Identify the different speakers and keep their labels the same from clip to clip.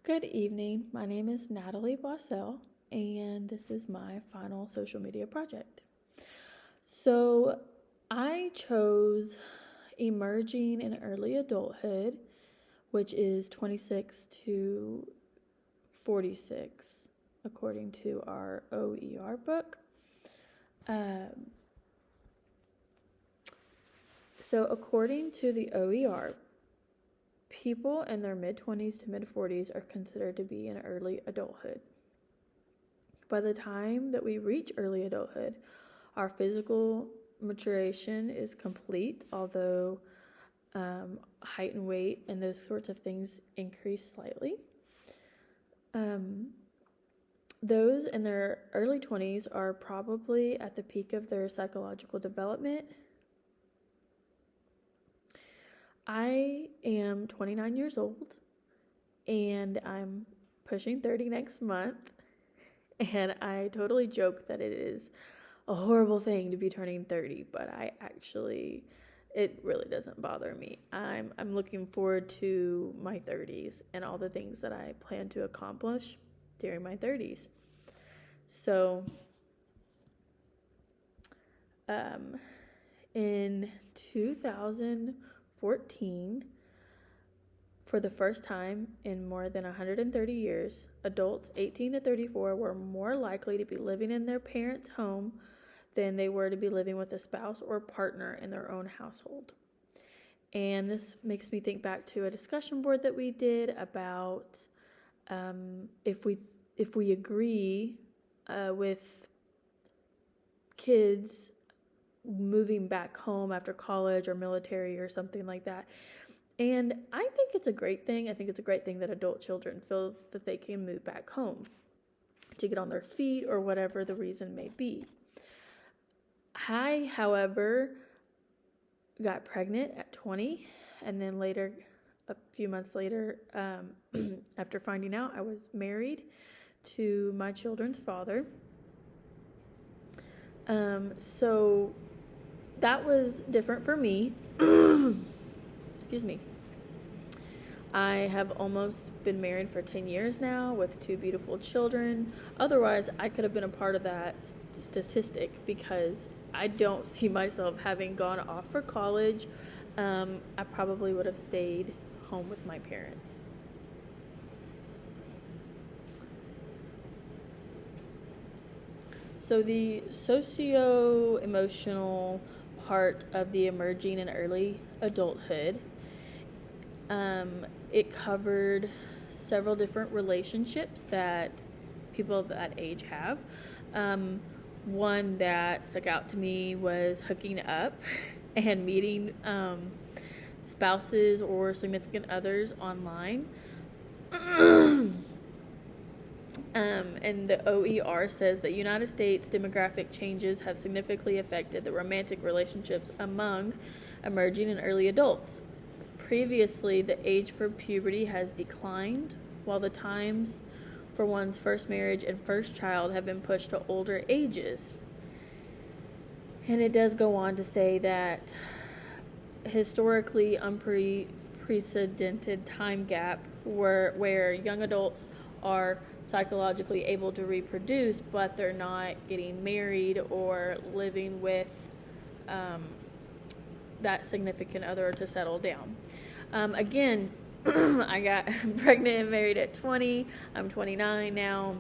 Speaker 1: Good evening. My name is Natalie Boissel, and this is my final social media project. So, I chose Emerging in Early Adulthood, which is 26 to 46, according to our OER book. So, according to the OER, people in their mid-20s to mid-40s are considered to be in early adulthood. By the time that we reach early adulthood, our physical maturation is complete, although height and weight and those sorts of things increase slightly. Those in their early 20s are probably at the peak of their psychological development. I am 29 years old, and I'm pushing 30 next month, and I totally joke that it is a horrible thing to be turning 30, but it really doesn't bother me. I'm looking forward to my 30s and all the things that I plan to accomplish during my 30s. So, in 2014, for the first time in more than 130 years, adults 18 to 34 were more likely to be living in their parents' home than they were to be living with a spouse or partner in their own household. And this makes me think back to a discussion board that we did about if we agree with kids moving back home after college or military or something like that. And I think it's a great thing. I think it's a great thing that adult children feel that they can move back home to get on their feet or whatever the reason may be. I, however, got pregnant at 20, and then later, a few months later, after finding out, I was married to my children's father. So that was different for me. Excuse me. I have almost been married for 10 years now with 2 beautiful children. Otherwise, I could have been a part of that statistic because I don't see myself having gone off for college. I probably would have stayed home with my parents. So the socio-emotional part of the emerging and early adulthood, it covered several different relationships that people of that age have. One that stuck out to me was hooking up and meeting spouses or significant others online. And the OER says that United States demographic changes have significantly affected the romantic relationships among emerging and early adults. Previously, the age for puberty has declined, while the times for one's first marriage and first child have been pushed to older ages. And it does go on to say that historically unprecedented time gap where young adults are psychologically able to reproduce, but they're not getting married or living with that significant other to settle down. Again, I got pregnant and married at 20. I'm 29 now.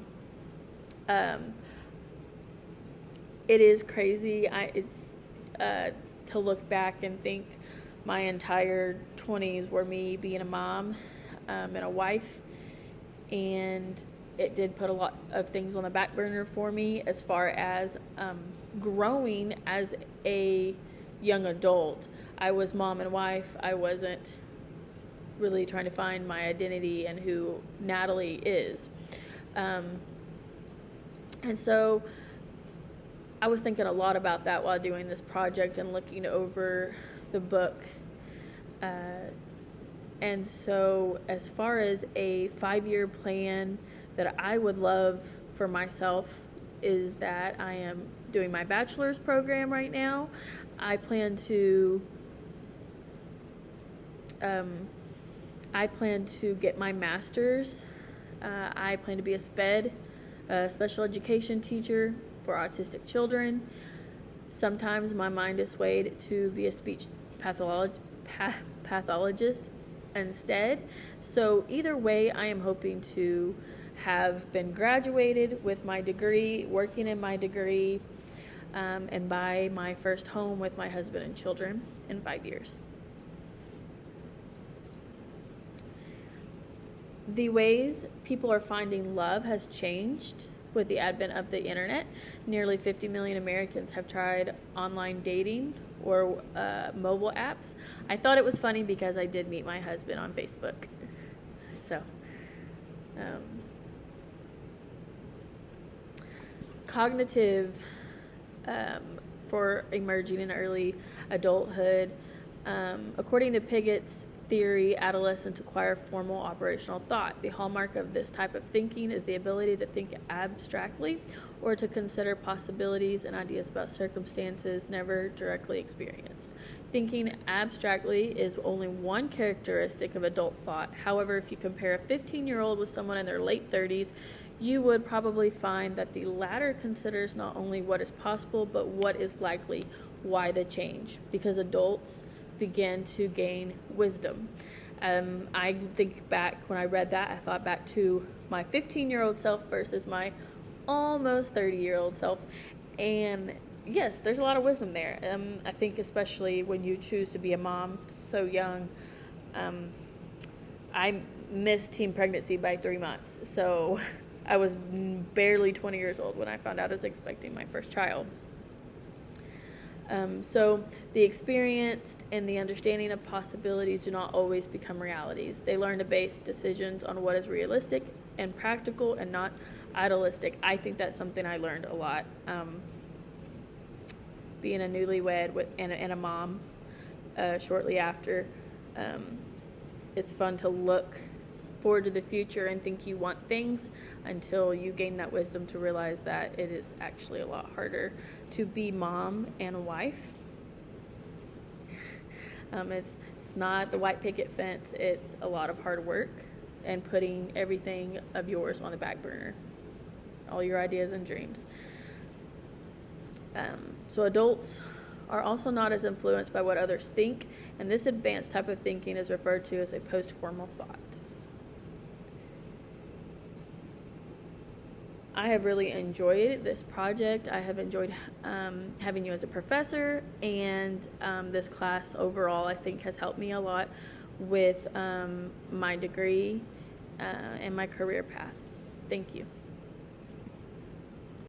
Speaker 1: It is crazy. It's to look back and think my entire 20s were me being a mom and a wife, and it did put a lot of things on the back burner for me as far as growing as a young adult. I was mom and wife. I wasn't really trying to find my identity and who Natalie is. And so I was thinking a lot about that while doing this project and looking over the book. And so as far as a 5-year plan that I would love for myself is that I am doing my bachelor's program right now. I plan to get my master's I plan to be a SPED, a special education teacher for autistic children. Sometimes my mind is swayed to be a speech pathologist instead. So either way, I am hoping to have been graduated with my degree, working in my degree, and buy my first home with my husband and children in 5 years. The ways people are finding love has changed with the advent of the internet. Nearly 50 million Americans have tried online dating or mobile apps. I thought it was funny because I did meet my husband on Facebook. So, cognitive for emerging in early adulthood. According to Pigot's theory, adolescents acquire formal operational thought. The hallmark of this type of thinking is the ability to think abstractly or to consider possibilities and ideas about circumstances never directly experienced. Thinking abstractly is only one characteristic of adult thought. However, if you compare a 15-year-old with someone in their late 30s, you would probably find that the latter considers not only what is possible, but what is likely. Why the change? Because adults begin to gain wisdom. I think back when I read that, I thought back to my 15-year-old self versus my almost 30-year-old self. And yes, there's a lot of wisdom there. I think especially when you choose to be a mom so young. I missed teen pregnancy by 3 months. So I was barely 20 years old when I found out I was expecting my first child. So the experience and the understanding of possibilities do not always become realities. They learn to base decisions on what is realistic and practical and not idealistic. I think that's something I learned a lot. Being a newlywed and a mom shortly after, it's fun to look forward to the future and think you want things until you gain that wisdom to realize that it is actually a lot harder to be mom and a wife. It's not the white picket fence. It's a lot of hard work and putting everything of yours on the back burner, all your ideas and dreams. So adults are also not as influenced by what others think, and this advanced type of thinking is referred to as a post-formal thought. I have really enjoyed this project. I have enjoyed having you as a professor, and this class overall I think has helped me a lot with my degree and my career path. Thank you.